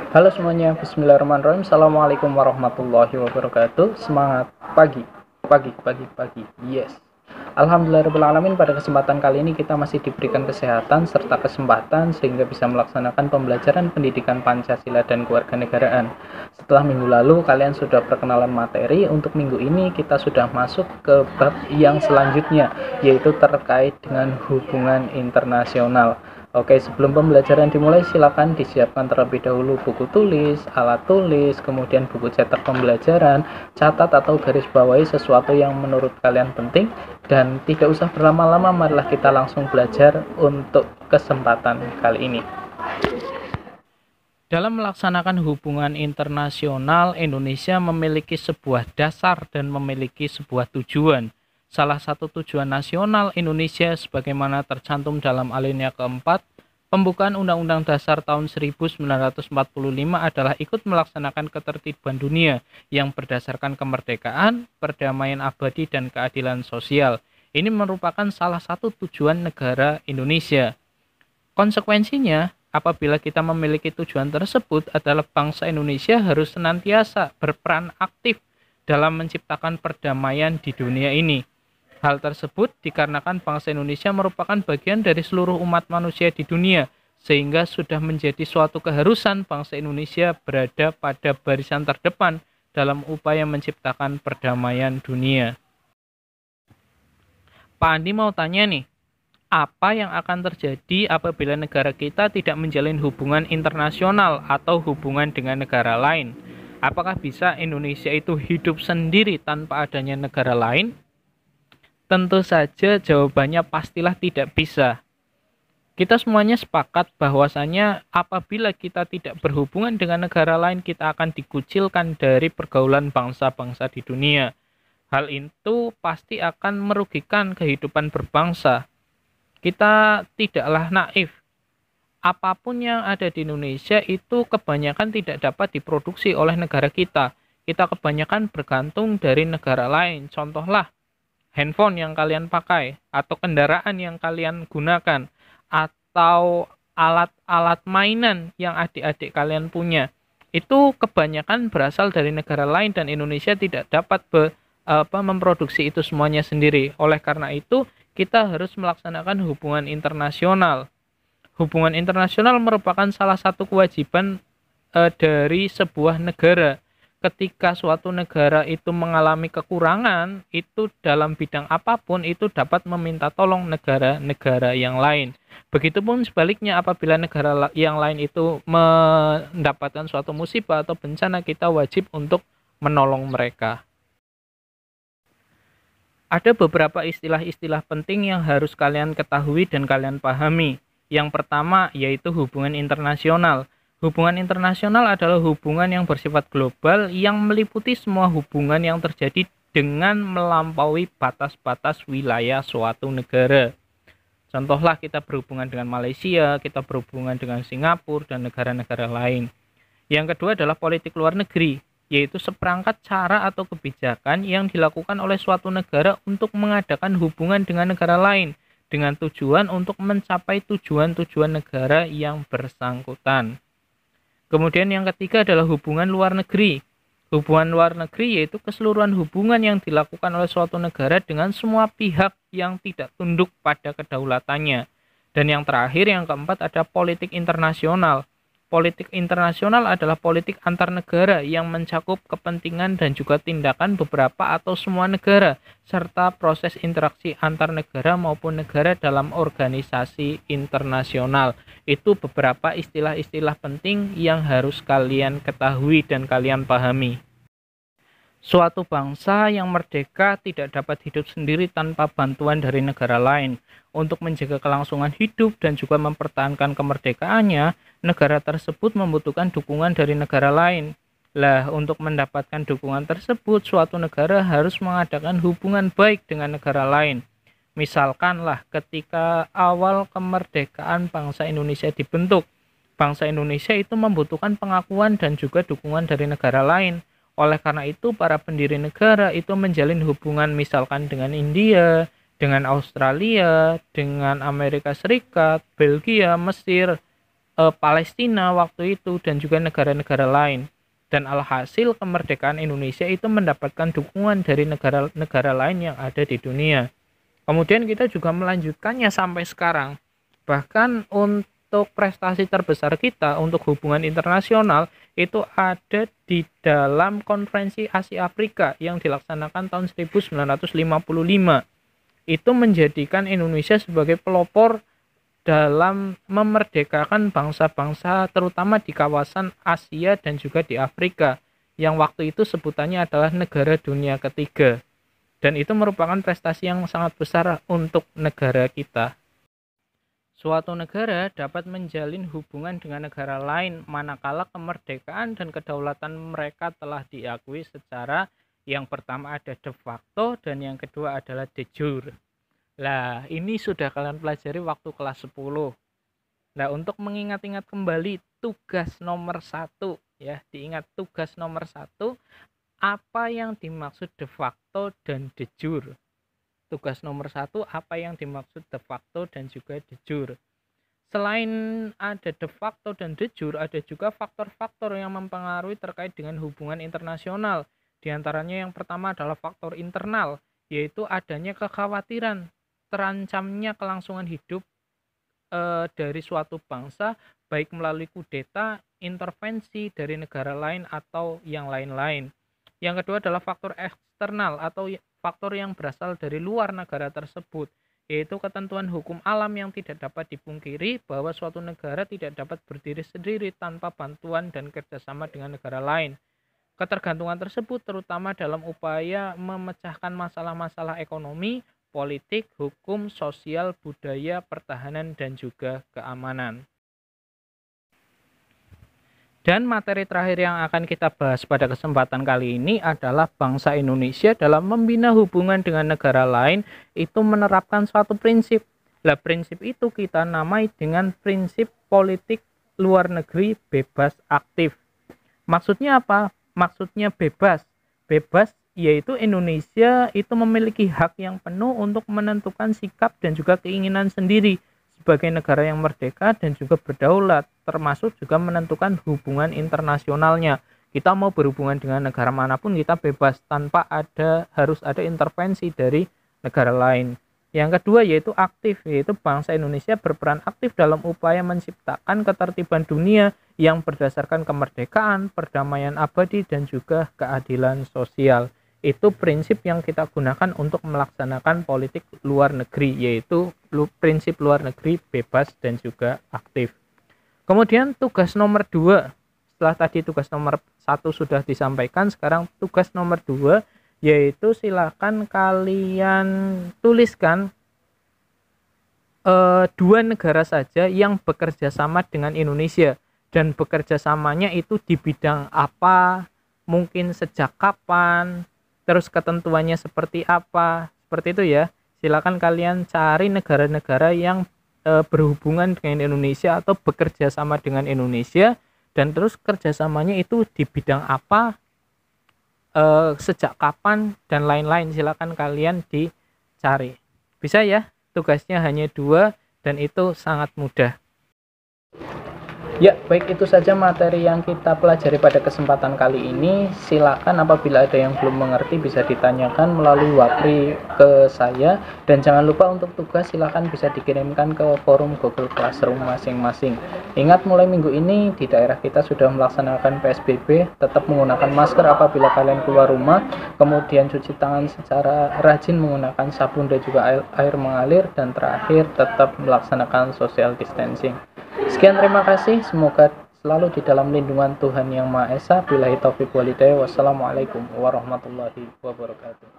Halo semuanya, bismillahirrahmanirrahim. Assalamualaikum warahmatullahi wabarakatuh. Semangat pagi, pagi. Yes. Alhamdulillahirrahmanirrahim. Pada kesempatan kali ini kita masih diberikan kesehatan serta kesempatan sehingga bisa melaksanakan pembelajaran pendidikan Pancasila dan kewarganegaraan. Setelah minggu lalu kalian sudah perkenalan materi, untuk minggu ini kita sudah masuk ke bab yang selanjutnya, yaitu terkait dengan hubungan internasional. Oke, sebelum pembelajaran dimulai, silakan disiapkan terlebih dahulu buku tulis, alat tulis, kemudian buku cetak pembelajaran, catat atau garis bawahi sesuatu yang menurut kalian penting, dan tidak usah berlama-lama, marilah kita langsung belajar untuk kesempatan kali ini. Dalam melaksanakan hubungan internasional, Indonesia memiliki sebuah dasar dan memiliki sebuah tujuan. Salah satu tujuan nasional Indonesia sebagaimana tercantum dalam alinea keempat, pembukaan Undang-Undang Dasar tahun 1945 adalah ikut melaksanakan ketertiban dunia yang berdasarkan kemerdekaan, perdamaian abadi, dan keadilan sosial. Ini merupakan salah satu tujuan negara Indonesia. Konsekuensinya, apabila kita memiliki tujuan tersebut adalah bangsa Indonesia harus senantiasa berperan aktif dalam menciptakan perdamaian di dunia ini. Hal tersebut dikarenakan bangsa Indonesia merupakan bagian dari seluruh umat manusia di dunia, sehingga sudah menjadi suatu keharusan bangsa Indonesia berada pada barisan terdepan dalam upaya menciptakan perdamaian dunia. Pak Andi mau tanya nih, apa yang akan terjadi apabila negara kita tidak menjalin hubungan internasional atau hubungan dengan negara lain? Apakah bisa Indonesia itu hidup sendiri tanpa adanya negara lain? Tentu saja jawabannya pastilah tidak bisa. Kita semuanya sepakat bahwasanya apabila kita tidak berhubungan dengan negara lain, kita akan dikucilkan dari pergaulan bangsa-bangsa di dunia. Hal itu pasti akan merugikan kehidupan berbangsa. Kita tidaklah naif. Apapun yang ada di Indonesia itu kebanyakan tidak dapat diproduksi oleh negara kita. Kita kebanyakan bergantung dari negara lain. Contohlah, handphone yang kalian pakai, atau kendaraan yang kalian gunakan, atau alat-alat mainan yang adik-adik kalian punya. Itu kebanyakan berasal dari negara lain dan Indonesia tidak dapat memproduksi itu semuanya sendiri. Oleh karena itu, kita harus melaksanakan hubungan internasional. Hubungan internasional merupakan salah satu kewajiban dari sebuah negara. Ketika suatu negara itu mengalami kekurangan, itu dalam bidang apapun, itu dapat meminta tolong negara-negara yang lain. Begitupun sebaliknya, apabila negara yang lain itu mendapatkan suatu musibah atau bencana, kita wajib untuk menolong mereka. Ada beberapa istilah-istilah penting yang harus kalian ketahui dan kalian pahami. Yang pertama yaitu hubungan internasional. Hubungan internasional adalah hubungan yang bersifat global yang meliputi semua hubungan yang terjadi dengan melampaui batas-batas wilayah suatu negara. Contohlah kita berhubungan dengan Malaysia, kita berhubungan dengan Singapura, dan negara-negara lain. Yang kedua adalah politik luar negeri, yaitu seperangkat cara atau kebijakan yang dilakukan oleh suatu negara untuk mengadakan hubungan dengan negara lain, dengan tujuan untuk mencapai tujuan-tujuan negara yang bersangkutan. Kemudian yang ketiga adalah hubungan luar negeri. Hubungan luar negeri yaitu keseluruhan hubungan yang dilakukan oleh suatu negara dengan semua pihak yang tidak tunduk pada kedaulatannya. Dan yang terakhir, yang keempat, ada politik internasional. Politik internasional adalah politik antar negara yang mencakup kepentingan dan juga tindakan beberapa atau semua negara, serta proses interaksi antar negara maupun negara dalam organisasi internasional. Itu beberapa istilah-istilah penting yang harus kalian ketahui dan kalian pahami. Suatu bangsa yang merdeka tidak dapat hidup sendiri tanpa bantuan dari negara lain. Untuk menjaga kelangsungan hidup dan juga mempertahankan kemerdekaannya, negara tersebut membutuhkan dukungan dari negara lain. Untuk mendapatkan dukungan tersebut, suatu negara harus mengadakan hubungan baik dengan negara lain. Misalkanlah ketika awal kemerdekaan bangsa Indonesia dibentuk, bangsa Indonesia itu membutuhkan pengakuan dan juga dukungan dari negara lain. Oleh karena itu, para pendiri negara itu menjalin hubungan misalkan dengan India, dengan Australia, dengan Amerika Serikat, Belgia, Mesir, Palestina waktu itu dan juga negara-negara lain. Dan alhasil kemerdekaan Indonesia itu mendapatkan dukungan dari negara-negara lain yang ada di dunia. Kemudian kita juga melanjutkannya sampai sekarang. Bahkan untuk prestasi terbesar kita untuk hubungan internasional itu ada di dalam konferensi Asia Afrika yang dilaksanakan tahun 1955. Itu menjadikan Indonesia sebagai pelopor dalam memerdekakan bangsa-bangsa terutama di kawasan Asia dan juga di Afrika yang waktu itu sebutannya adalah negara dunia ketiga, dan itu merupakan prestasi yang sangat besar untuk negara kita. Suatu negara dapat menjalin hubungan dengan negara lain manakala kemerdekaan dan kedaulatan mereka telah diakui secara yang pertama ada de facto dan yang kedua adalah de jure. Lah, ini sudah kalian pelajari waktu kelas 10. Nah, untuk mengingat-ingat kembali tugas nomor 1, ya, diingat tugas nomor 1, apa yang dimaksud de facto dan de jure. Tugas nomor 1, apa yang dimaksud de facto dan juga de jure. Selain ada de facto dan de jure, ada juga faktor-faktor yang mempengaruhi terkait dengan hubungan internasional. Di antaranya yang pertama adalah faktor internal, yaitu adanya kekhawatiran terancamnya kelangsungan hidup dari suatu bangsa, baik melalui kudeta, intervensi dari negara lain atau yang lain-lain. Yang kedua adalah faktor eksternal atau faktor yang berasal dari luar negara tersebut, yaitu ketentuan hukum alam yang tidak dapat dipungkiri bahwa suatu negara tidak dapat berdiri sendiri tanpa bantuan dan kerjasama dengan negara lain. Ketergantungan tersebut terutama dalam upaya memecahkan masalah-masalah ekonomi, politik, hukum, sosial, budaya, pertahanan, dan juga keamanan. Dan materi terakhir yang akan kita bahas pada kesempatan kali ini adalah bangsa Indonesia dalam membina hubungan dengan negara lain itu menerapkan suatu prinsip. Nah, prinsip itu kita namai dengan prinsip politik luar negeri bebas aktif. Maksudnya apa? Maksudnya bebas. Bebas yaitu Indonesia itu memiliki hak yang penuh untuk menentukan sikap dan juga keinginan sendiri sebagai negara yang merdeka dan juga berdaulat, termasuk juga menentukan hubungan internasionalnya. Kita mau berhubungan dengan negara manapun kita bebas tanpa harus ada intervensi dari negara lain. Yang kedua yaitu aktif, yaitu bangsa Indonesia berperan aktif dalam upaya menciptakan ketertiban dunia yang berdasarkan kemerdekaan, perdamaian abadi dan juga keadilan sosial. Itu prinsip yang kita gunakan untuk melaksanakan politik luar negeri, yaitu prinsip luar negeri bebas dan juga aktif. Kemudian tugas nomor 2, setelah tadi tugas nomor 1 sudah disampaikan, sekarang tugas nomor 2 yaitu silakan kalian tuliskan 2 negara saja yang bekerja sama dengan Indonesia, dan bekerja samanya itu di bidang apa, mungkin sejak kapan, terus ketentuannya seperti apa, seperti itu ya. Silakan kalian cari negara-negara yang berhubungan dengan Indonesia atau bekerja sama dengan Indonesia, dan terus kerjasamanya itu di bidang apa, sejak kapan, dan lain-lain. Silakan kalian dicari. Bisa ya, tugasnya hanya 2 dan itu sangat mudah. Ya, baik, itu saja materi yang kita pelajari pada kesempatan kali ini. Silakan apabila ada yang belum mengerti bisa ditanyakan melalui Wapri ke saya. Dan jangan lupa untuk tugas silakan bisa dikirimkan ke forum Google Classroom masing-masing. Ingat, mulai minggu ini di daerah kita sudah melaksanakan PSBB. Tetap menggunakan masker apabila kalian keluar rumah. Kemudian cuci tangan secara rajin menggunakan sabun dan juga air mengalir. Dan terakhir tetap melaksanakan social distancing. Sekian, terima kasih. Semoga selalu di dalam lindungan Tuhan Yang Maha Esa. Billahi taufiq walhidayah. Wassalamualaikum warahmatullahi wabarakatuh.